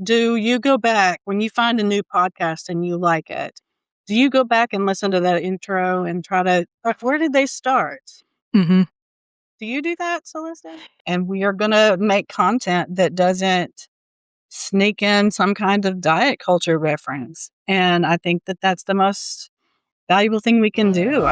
Do you go back when you find a new podcast and you like it? Do you go back and listen to that intro and try to, where did they start? Mm-hmm. Do you do that, Celeste? And we are going to make content that doesn't sneak in some kind of diet culture reference. And I think that that's the most valuable thing we can do.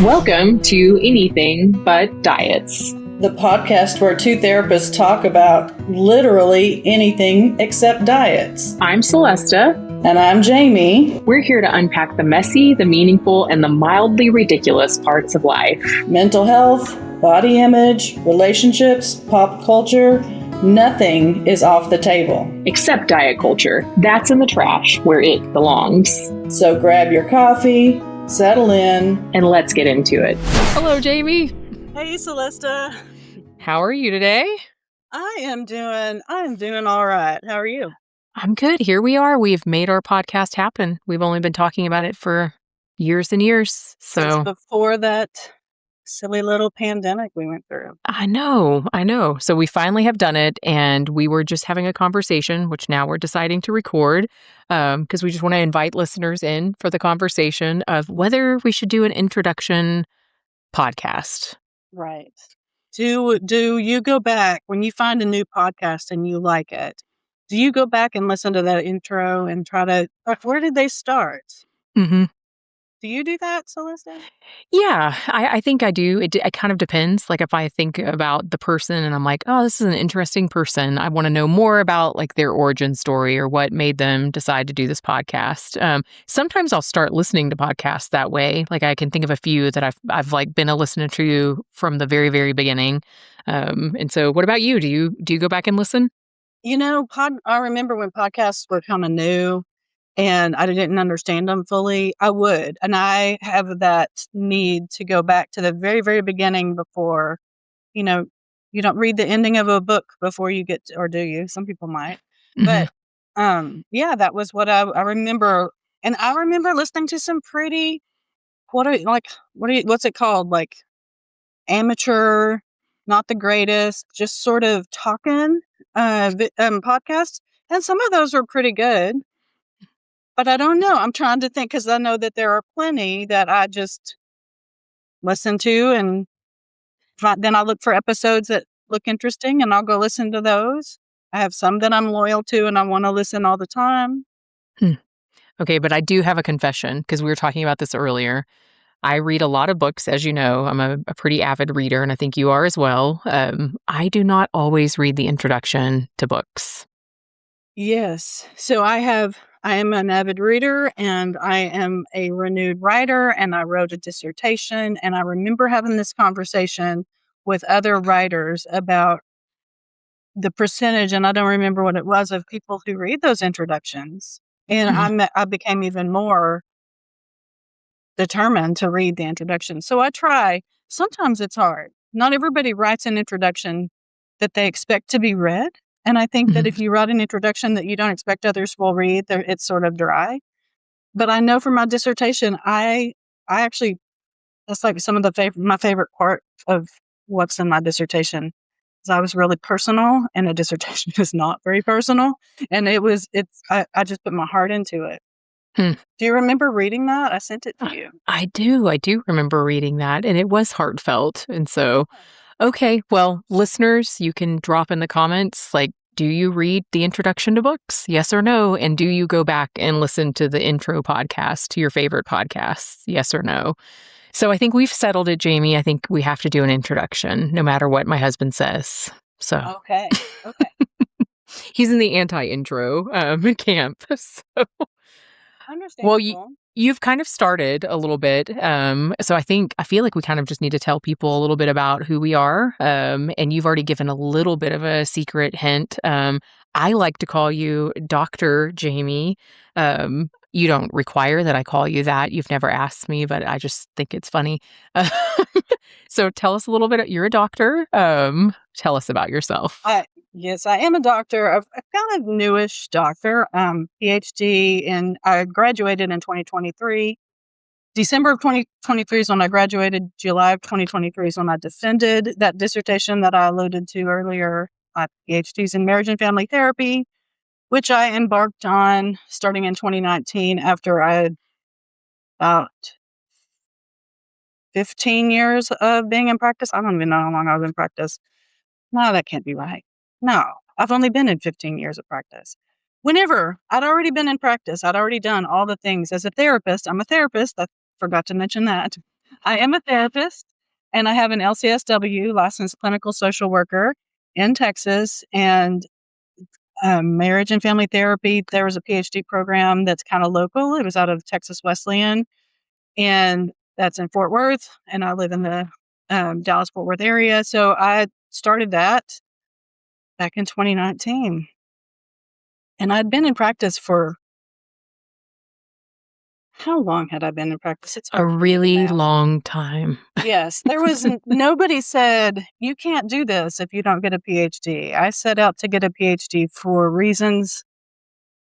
Welcome to Anything But Diets, the podcast where two therapists talk about literally anything except diets. I'm Celeste. And I'm Jamie. We're here to unpack the messy, the meaningful, and the mildly ridiculous parts of life. Mental health, body image, relationships, pop culture. Nothing is off the table. Except diet culture. That's in the trash where it belongs. So grab your coffee, settle in, and let's get into it. Hello, Jamie. Hey, Celeste. How are you today? I am doing all right. How are you? I'm good. Here we are. We've made our podcast happen. We've only been talking about it for years and years. Since before that silly little pandemic we went through. I know. So we finally have done it, and we were just having a conversation, which now we're deciding to record because we just want to invite listeners in for the conversation of whether we should do an introduction podcast. Right. Do you go back when you find a new podcast and you like it? Do you go back and listen to that intro and try to, where did they start? Mm-hmm. Do you do that, Celeste? Yeah, I think I do. It kind of depends. Like if I think about the person and I'm like, oh, this is an interesting person. I want to know more about like their origin story or what made them decide to do this podcast. Sometimes I'll start listening to podcasts that way. Like I can think of a few that I've like been a listener to from the very, very beginning. And so what about you? Do you go back and listen? You know, I remember when podcasts were kind of new and I didn't understand them fully, I would. And I have that need to go back to the very, very beginning before, you don't read the ending of a book before you get to, or do you? Some people might. Mm-hmm. But yeah, that was what I remember. And I remember listening to some pretty, what's it called? Like amateur, not the greatest, just sort of talking podcasts. And some of those were pretty good. But I don't know. I'm trying to think because I know that there are plenty that I just listen to and then I look for episodes that look interesting and I'll go listen to those. I have some that I'm loyal to and I want to listen all the time. Okay, but I do have a confession because we were talking about this earlier. I read a lot of books, as you know. I'm a pretty avid reader, and I think you are as well. I do not always read the introduction to books. Yes. So I am an avid reader and I am a renewed writer and I wrote a dissertation. And I remember having this conversation with other writers about the percentage, and I don't remember what it was, of people who read those introductions. And I became even more determined to read the introduction. So I try. Sometimes it's hard. Not everybody writes an introduction that they expect to be read. And I think that if you write an introduction that you don't expect others will read, it's sort of dry. But I know for my dissertation, I actually, that's like some of my favorite part of what's in my dissertation is I was really personal, and a dissertation is not very personal. And I just put my heart into it. Do you remember reading that? I sent it to you. I do remember reading that, and it was heartfelt. And so, okay, well, listeners, you can drop in the comments, like, do you read the introduction to books? Yes or no? And do you go back and listen to the intro podcast to your favorite podcasts? Yes or no? So I think we've settled it, Jamie. I think we have to do an introduction, no matter what my husband says. So Okay. He's in the anti-intro camp. So Understandable. Well, you've kind of started a little bit. So I feel like we kind of just need to tell people a little bit about who we are. And you've already given a little bit of a secret hint. I like to call you Dr. Jamie. You don't require that I call you that. You've never asked me, but I just think it's funny. So tell us a little bit. You're a doctor. Tell us about yourself. Yes, I am a doctor, a kind of newish doctor, PhD, and I graduated in 2023. December of 2023 is when I graduated. July of 2023 is when I defended that dissertation that I alluded to earlier. My PhD's in marriage and family therapy. which I embarked on starting in 2019 after I had about 15 years of being in practice. I don't even know how long I was in practice. No, that can't be right. No, I've only been in 15 years of practice. Whenever I'd already been in practice, I'd already done all the things as a therapist. I'm a therapist. I forgot to mention that. I am a therapist and I have an LCSW, licensed clinical social worker in Texas, and marriage and family therapy. There was a PhD program that's kind of local. It was out of Texas Wesleyan, and that's in Fort Worth. And I live in the Dallas Fort Worth area. So I started that back in 2019. And I'd been in practice for how long had I been in practice? It's A hard to do the really math. long time. Yes, there was nobody said you can't do this if you don't get a PhD. I set out to get a PhD for reasons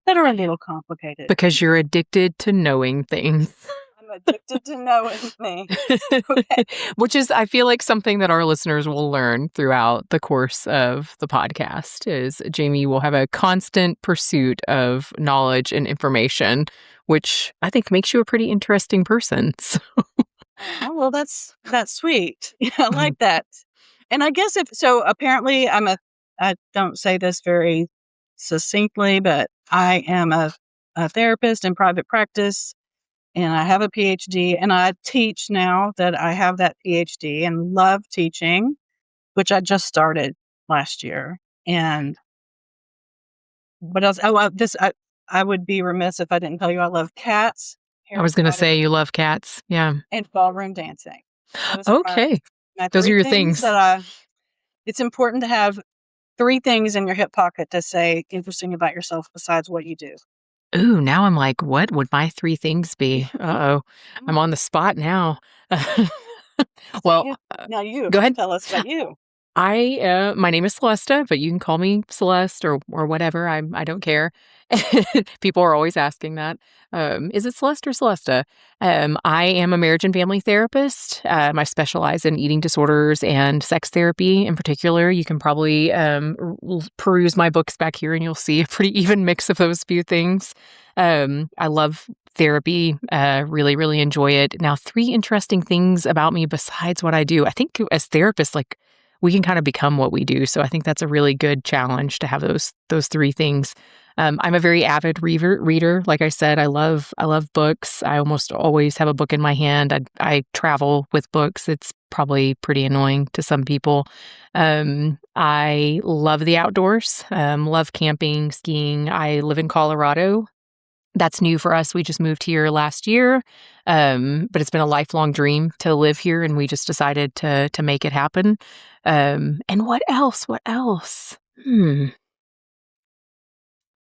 that are a little complicated. Because you're addicted to knowing things. I'm addicted to knowing things. Okay. Which is, I feel like, something that our listeners will learn throughout the course of the podcast is Jamie will have a constant pursuit of knowledge and information, which I think makes you a pretty interesting person. So. Oh, well, that's sweet. Yeah, I like that. And I guess apparently I don't say this very succinctly, but I am a therapist in private practice, and I have a PhD, and I teach now that I have that PhD and love teaching, which I just started last year. And what else? Oh, I would be remiss if I didn't tell you I love cats. I was going to say you love cats. Yeah. And ballroom dancing. Okay. Those are your things. It's important to have 3 things in your hip pocket to say interesting about yourself besides what you do. Ooh, now I'm like, what would my 3 things be? Uh-oh. I'm on the spot now. Well, now you go ahead. Tell us about you. My name is Celeste, but you can call me Celeste or whatever. I don't care. People are always asking that. Is it Celeste or Celeste? I am a marriage and family therapist. I specialize in eating disorders and sex therapy in particular. You can probably peruse my books back here and you'll see a pretty even mix of those few things. I love therapy, really, really enjoy it. Now, 3 interesting things about me besides what I do. I think as therapists, like, we can kind of become what we do. So I think that's a really good challenge to have those 3 things. I'm a very avid reader. Like I said, I love books. I almost always have a book in my hand. I travel with books. It's probably pretty annoying to some people. I love the outdoors, love camping, skiing. I live in Colorado. That's new for us. We just moved here last year, but it's been a lifelong dream to live here, and we just decided to make it happen. And what else? What else?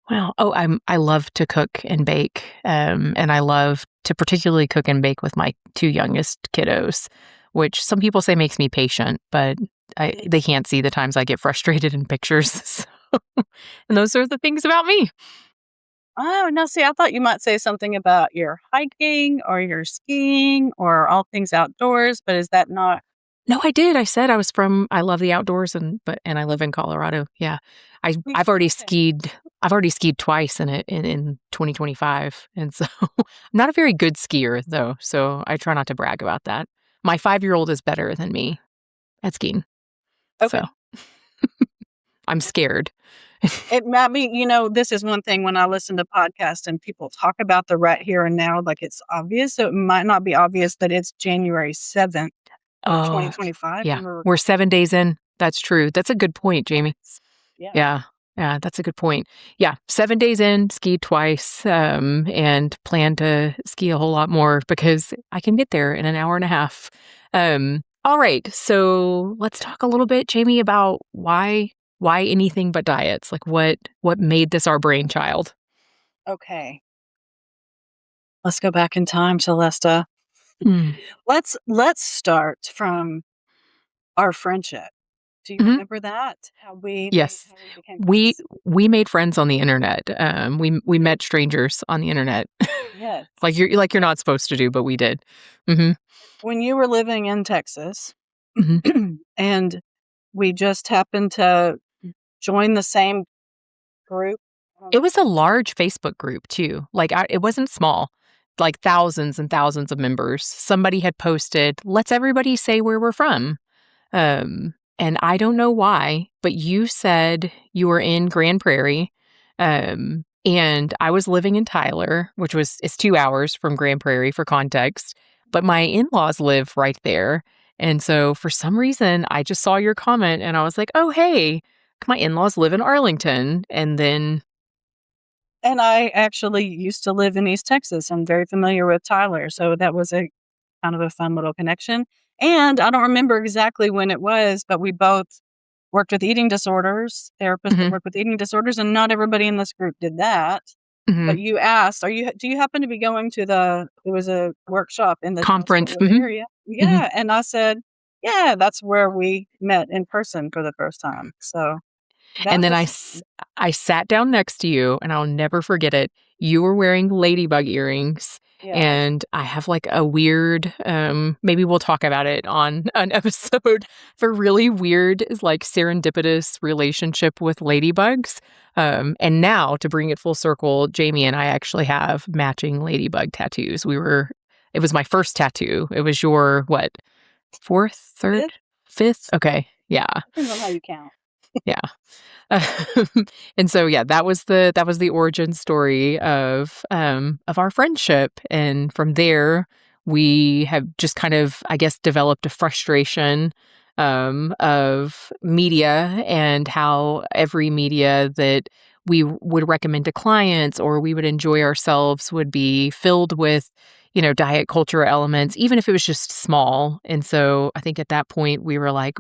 Well, I love to cook and bake, and I love to particularly cook and bake with my 2 youngest kiddos, which some people say makes me patient, but they can't see the times I get frustrated in pictures. So, and those are the things about me. Oh, no, see, I thought you might say something about your hiking or your skiing or all things outdoors, but is that not? No, I did. I said I love the outdoors and I live in Colorado. Yeah. I've already skied. I've already skied twice in 2025. And so I'm not a very good skier though. So I try not to brag about that. My 5-year-old is better than me at skiing. Okay. So I'm scared. It might be, this is one thing when I listen to podcasts and people talk about the right here and now, like it's obvious. So it might not be obvious that it's January 7th of 2025. Yeah. We're 7 days in. That's true. That's a good point, Jamie. Yeah. Yeah, that's a good point. Yeah, 7 days in, skied twice, and plan to ski a whole lot more because I can get there in an hour and a half. All right, so let's talk a little bit, Jamie, about why anything but diets? Like what made this our brainchild? Okay. Let's go back in time, Celeste. Let's start from our friendship. Do you remember that? Yes. We made friends on the internet. We met strangers on the internet. Yes. like you're not supposed to do, but we did. Mm-hmm. When you were living in Texas, and we just happened to join the same group It was a large Facebook group too. Like it wasn't small, like thousands and thousands of members. Somebody had posted, "Let's everybody say where we're from." And I don't know why, but you said you were in Grand Prairie, and I was living in Tyler, which is 2 hours from Grand Prairie for context. But my in-laws live right there, and so for some reason I just saw your comment and I was like, "Oh hey, my in-laws live in Arlington," and then. And I actually used to live in East Texas. I'm very familiar with Tyler, so that was a kind of a fun little connection. And I don't remember exactly when it was, but we both worked with eating disorders, therapists that Mhm, work with eating disorders, and not everybody in this group did that. But mhm. you asked, do you happen to be going to it was a workshop in the Conference. Jonesboro Mhm, area? mhm. Yeah. And I said, yeah, that's where we met in person for the first time. So And that then was, I sat down next to you, and I'll never forget it. You were wearing ladybug earrings, yeah. and I have, like, a weird, maybe we'll talk about it on an episode, for really weird, like, serendipitous relationship with ladybugs. And now, to bring it full circle, Jamie and I actually have matching ladybug tattoos. It was my first tattoo. It was your, what, 4th, 3rd, It 5th? Okay, yeah, depends on how you count. yeah. And so yeah, that was the origin story of our friendship, and from there we have just kind of, I guess, developed a frustration of media and how every media that we would recommend to clients or we would enjoy ourselves would be filled with, diet culture elements, even if it was just small. And so I think at that point we were like,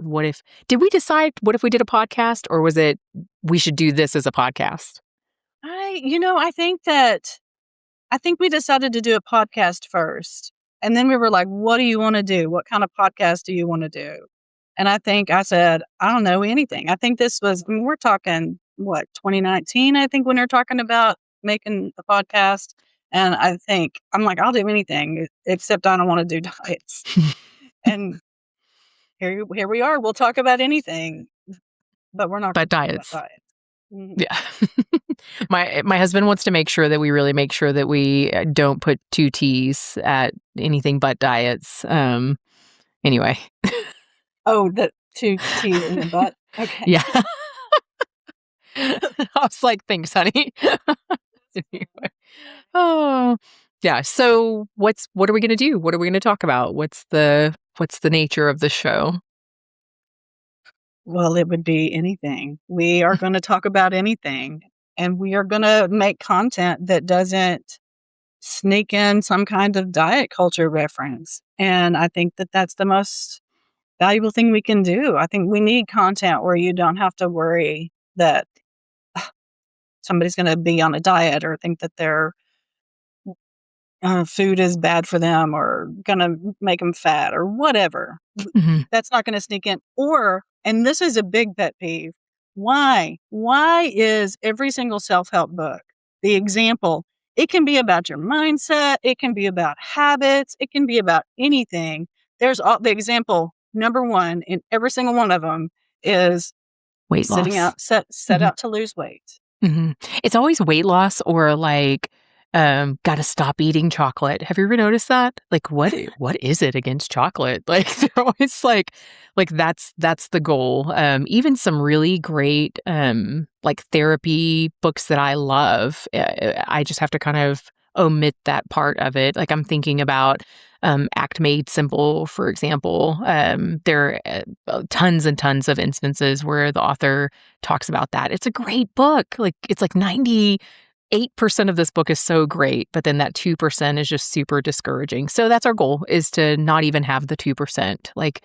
did we decide what if we did a podcast, or was it we should do this as a podcast? I think we decided to do a podcast first. And then we were like, what do you want to do? What kind of podcast do you want to do? And I think I said, I don't know anything. I think we're talking, what, 2019, I think, when they're talking about making a podcast. And I'm like, I'll do anything except I don't want to do diets. And here we are. We'll talk about anything, but we're not going But to talk about diets. diets. Mhm. Yeah. My husband wants to make sure that we really make sure that we don't put two T's at anything but diets. Anyway. Oh, the two T's in the butt. Okay. Yeah. I was like, thanks, honey. Anyway. Oh, yeah. So what are we gonna do? What are we gonna talk about? What's the nature of the show? Well, it would be anything. We are going to talk about anything, and we are going to make content that doesn't sneak in some kind of diet culture reference. And I think that that's the most valuable thing we can do. I think we need content where you don't have to worry that somebody's going to be on a diet or think that their food is bad for them or going to make them fat or whatever. Mhm. That's not gonna sneak in. And this is a big pet peeve, why? Why is every single self-help book the example? It can be about your mindset, it can be about habits, it can be about anything. There's the example number 1 in every single one of them is Weight loss. set Mhm. out to lose weight. Mhm. It's always weight loss or like, gotta stop eating chocolate. Have you ever noticed that? Like, what is it against chocolate? Like, they're always like that's the goal. Even some really great, like therapy books that I love, I just have to kind of omit that part of it. Like, I'm thinking about, Act Made Simple, for example. There are tons and tons of instances where the author talks about that. It's a great book. Like, it's like 98% of this book is so great, but then that 2% is just super discouraging. So that's our goal, is to not even have the 2%, like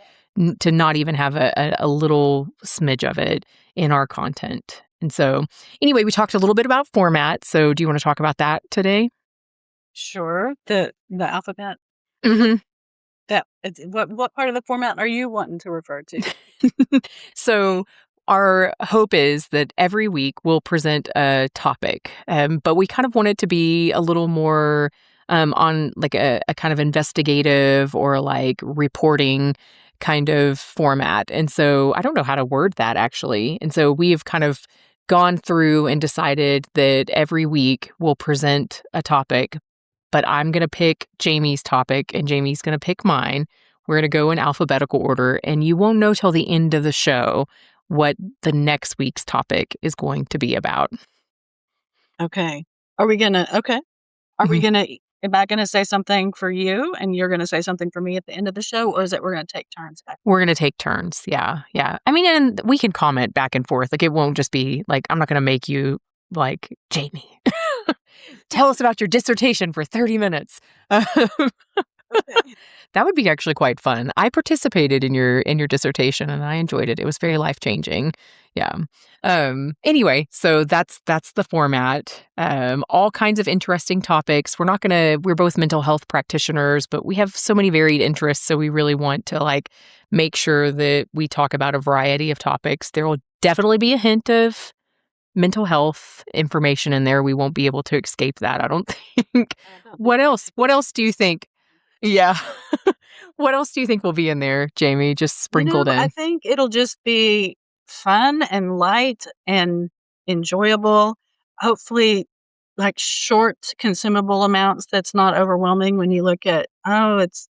to not even have a little smidge of it in our content. And so anyway, we talked a little bit about format. So do you want to talk about that today? Sure. The alphabet. Mhm. What part of the format are you wanting to refer to? So our hope is that every week we'll present a topic, but we kind of want it to be a little more on like a kind of investigative or like reporting kind of format. And so I don't know how to word that actually. And so we've kind of gone through and decided that every week we'll present a topic, but I'm going to pick Jamie's topic and Jamie's going to pick mine. We're going to go in alphabetical order, and you won't know till the end of the show what the next week's topic is going to be about. Okay. Are we gonna? Okay. Are we Mhm. gonna? Am I gonna say something for you, and you're gonna say something for me at the end of the show, or is it we're gonna take turns back? We're going to take turns. Yeah. Yeah. I mean, and we can comment back and forth. Like, it won't just be like, I'm not going to make you like, Jamie, tell us about your dissertation for 30 minutes. Okay. That would be actually quite fun. I participated in your dissertation and I enjoyed it. It was very life-changing. Yeah. Anyway, so that's the format. All kinds of interesting topics. We're both mental health practitioners, but we have so many varied interests, so we really want to like make sure that we talk about a variety of topics. There will definitely be a hint of mental health information in there. We won't be able to escape that, I don't think. What else? What else do you think? Yeah. What else do you think will be in there, Jamie, just sprinkled I in? think it'll just be fun and light and enjoyable. Hopefully, like short, consumable amounts that's not overwhelming when you look at, oh, it's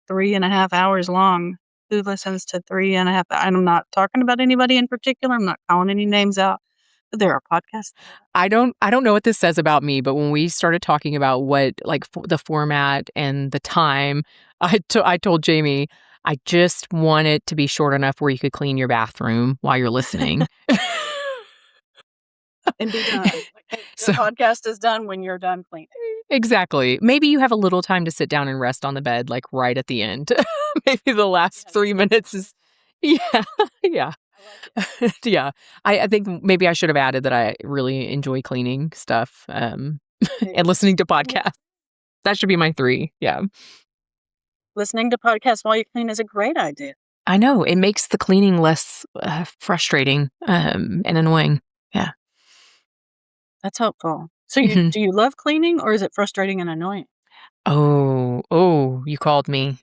3.5 hours long. Who listens to 3.5? I'm not talking about anybody in particular. I'm not calling any names out. But there are podcasts. I don't know what this says about me, but when we started talking about what like the format and the time, I told Jamie, I just want it to be short enough where you could clean your bathroom while you're listening. And be done. The So podcast is done when you're done cleaning. exactly. Maybe you have a little time to sit down and rest on the bed, like right at the end. Maybe the last 3 minutes is, yeah, yeah. Yeah. I think maybe I should have added that I really enjoy cleaning stuff and listening to podcasts. That should be my 3. Yeah. Listening to podcasts while you clean is a great idea. I know. It makes the cleaning less frustrating and annoying. Yeah. That's helpful. So Mhm. do you love cleaning, or is it frustrating and annoying? Oh, you called me.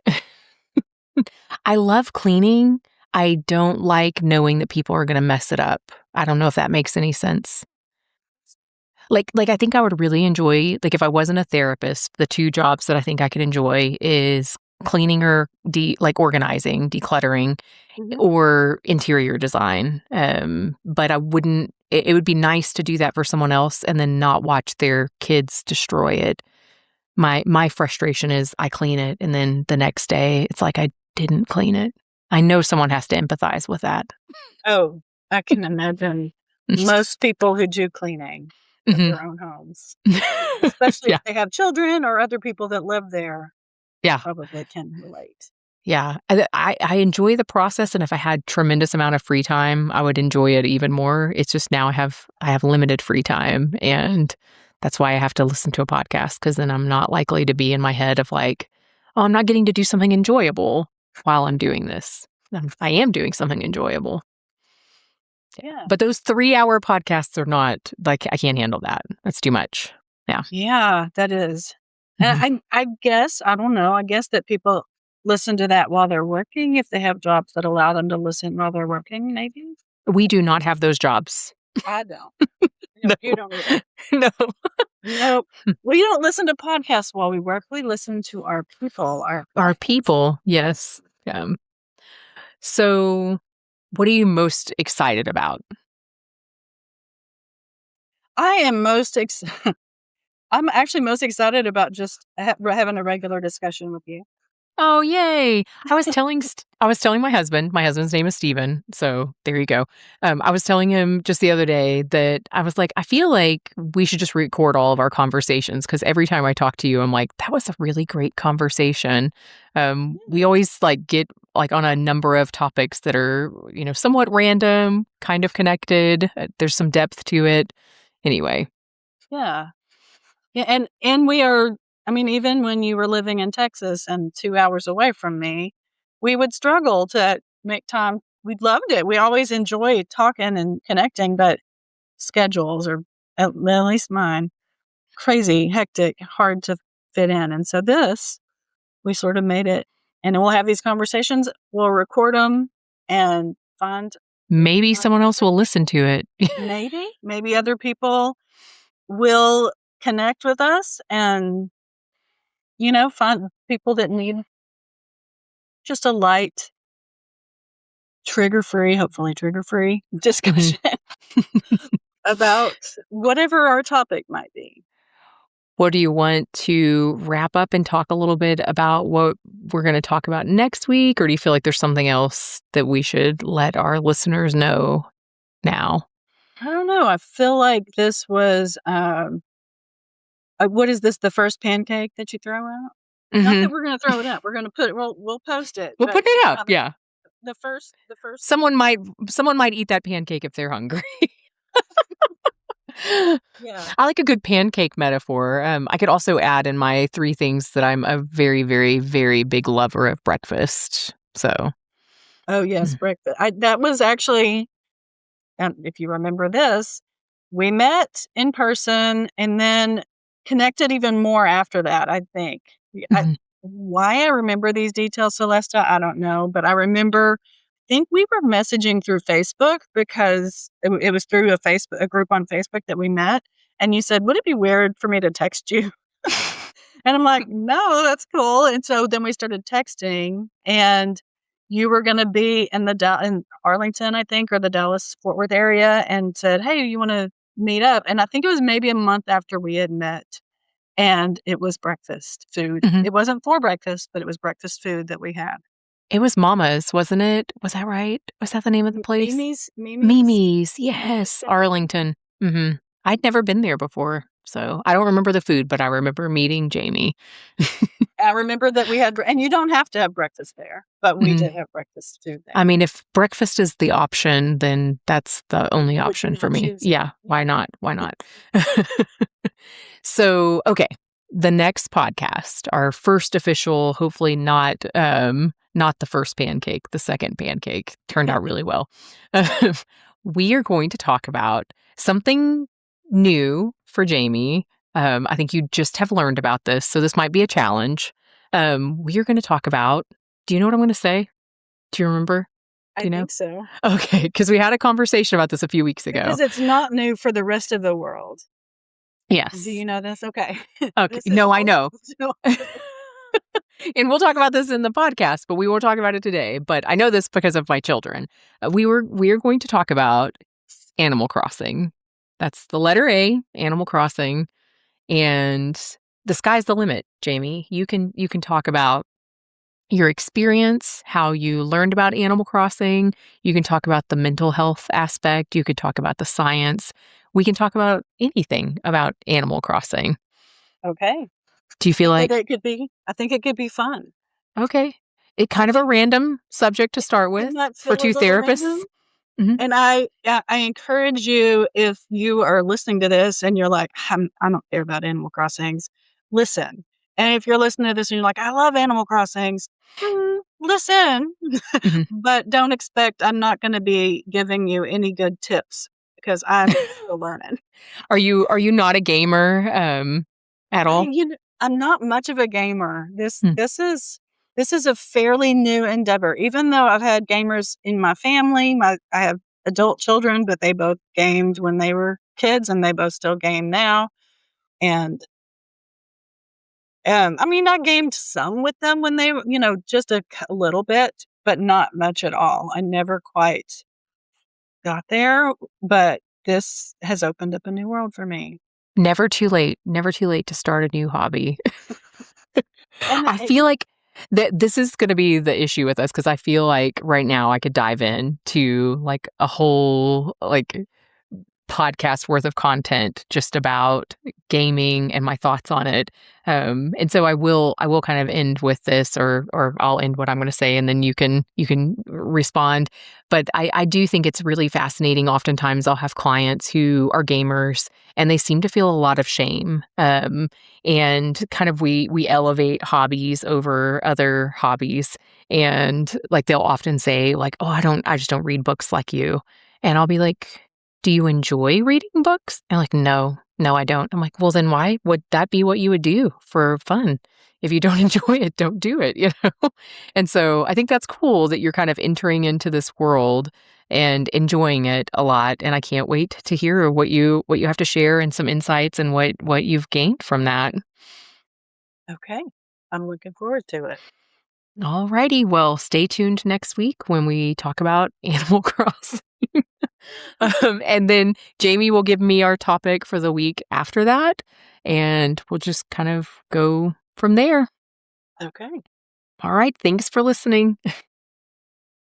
I love cleaning. I don't like knowing that people are going to mess it up. I don't know if that makes any sense. Like I think I would really enjoy, like if I wasn't a therapist, the 2 jobs that I think I could enjoy is cleaning or like organizing, decluttering, Mhm. or interior design. But I wouldn't. It would be nice to do that for someone else and then not watch their kids destroy it. My frustration is I clean it and then the next day it's like I didn't clean it. I know someone has to empathize with that. Oh, I can imagine most people who do cleaning of Mhm. their own homes, especially Yeah. if they have children or other people that live there, Yeah. probably can relate. Yeah. I enjoy the process, and if I had tremendous amount of free time, I would enjoy it even more. It's just now I have limited free time, and that's why I have to listen to a podcast, because then I'm not likely to be in my head of like, oh, I'm not getting to do something enjoyable while I'm doing this. I am doing something enjoyable. Yeah. But those 3-hour podcasts are not like I can't handle that. That's too much. Yeah. Yeah, that is. Mhm. And I guess, I don't know, I guess that people listen to that while they're working, if they have jobs that allow them to listen while they're working, maybe? We do not have those jobs. I don't. No. You don't either. No. Nope. We don't listen to podcasts while we work. We listen to our people, our Our clients. people, yes. So, what are you most excited about? I am I'm actually most excited about just having a regular discussion with you. Oh, yay! I was telling my husband. My husband's name is Steven, so there you go. I was telling him just the other day that I was like, I feel like we should just record all of our conversations, because every time I talk to you, I'm like, that was a really great conversation. We always like get like on a number of topics that are, somewhat random, kind of connected. There's some depth to it. Anyway. Yeah. Yeah, and we are, I mean, even when you were living in Texas and 2 hours away from me, we would struggle to make time. We loved it. We always enjoyed talking and connecting, but schedules are, at least mine, crazy, hectic, hard to fit in. And so this, we sort of made it, and we'll have these conversations, we'll record them and find maybe someone else will listen to it. Maybe other people will connect with us and, find people that need just a light, hopefully trigger-free discussion about whatever our topic might be. What do you want to wrap up and talk a little bit about what we're going to talk about next week? Or do you feel like there's something else that we should let our listeners know now? I don't know. I feel like this was, what is this, the first pancake that you throw out? Not that we're going to throw it up. We're going to we'll post it. We'll put it up. Yeah. The first. Someone might eat that pancake if they're hungry. Yeah. I like a good pancake metaphor. I could also add in my 3 things that I'm a very, very, very big lover of breakfast. So. Oh yes, breakfast. That was actually, if you remember this, we met in person and then connected even more after that, I think. Why I remember these details, Celeste, I don't know, but I think we were messaging through Facebook because it was through a group on Facebook that we met. And you said, would it be weird for me to text you? And I'm like, no, that's cool. And so then we started texting, and you were going to be in Arlington, I think, or the Dallas-Fort Worth area, and said, hey, you want to meet up? And I think it was maybe a month after we had met, and it was breakfast food. It wasn't for breakfast, but it was breakfast food that we had. It was Mama's, wasn't it? Was that right? Was that the name of the place? Mimi's. Yes, Arlington. I'd never been there before, so I don't remember the food, but I remember meeting Jamie. I remember that we had, and you don't have to have breakfast there, but we did have breakfast food there. I mean, if breakfast is the option, then that's the only option for me. Yeah, why not? Why not? So, okay, the next podcast, our first official, hopefully not the first pancake, the second pancake turned out really well. We are going to talk about something new for Jamie. I think you just have learned about this, so this might be a challenge. We are going to talk about, do you know what I'm going to say? Do you remember? I think so. Okay, because we had a conversation about this a few weeks ago. Because it's not new for the rest of the world. Yes. Do you know this? Okay. Okay. No, I know. And we'll talk about this in the podcast, but we won't talk about it today. But I know this because of my children. We are going to talk about Animal Crossing. That's the letter A, Animal Crossing. And the sky's the limit, Jamie. You can talk about your experience, how you learned about Animal Crossing. You can talk about the mental health aspect. You could talk about the science. We can talk about anything about Animal Crossing. Okay. Do you feel like I think it could be fun. Okay. It kind of a random subject to start with for 2 therapists. And I encourage you, if you are listening to this and you're like, I don't care about Animal Crossings, listen. And if you're listening to this and you're like, I love Animal Crossings, listen. But don't expect I'm not going to be giving you any good tips because I'm still learning. Are you not a gamer at all? I'm not much of a gamer. This is a fairly new endeavor. Even though I've had gamers in my family, I have adult children, but they both gamed when they were kids, and they both still game now. And I mean, I gamed some with them when they were, just a little bit, but not much at all. I never quite got there, but this has opened up a new world for me. Never too late. Never too late to start a new hobby. I feel like this is going to be the issue with us, because I feel like right now I could dive into like a whole podcast worth of content just about gaming and my thoughts on it. And so I will kind of end with this, or I'll end what I'm going to say, and then you can respond. But I do think it's really fascinating. Oftentimes I'll have clients who are gamers and they seem to feel a lot of shame. And kind of we elevate hobbies over other hobbies. And like they'll often say like, oh, I just don't read books like you. And I'll be like, do you enjoy reading books? And like, no, I don't. I'm like, well, then why would that be what you would do for fun? If you don't enjoy it, don't do it, And so I think that's cool that you're kind of entering into this world. and enjoying it a lot. And I can't wait to hear what you have to share and some insights and what you've gained from that. Okay. I'm looking forward to it. Alrighty, well, stay tuned next week when we talk about Animal Crossing. And then Jamie will give me our topic for the week after that, and we'll just kind of go from there. Okay. All right, thanks for listening.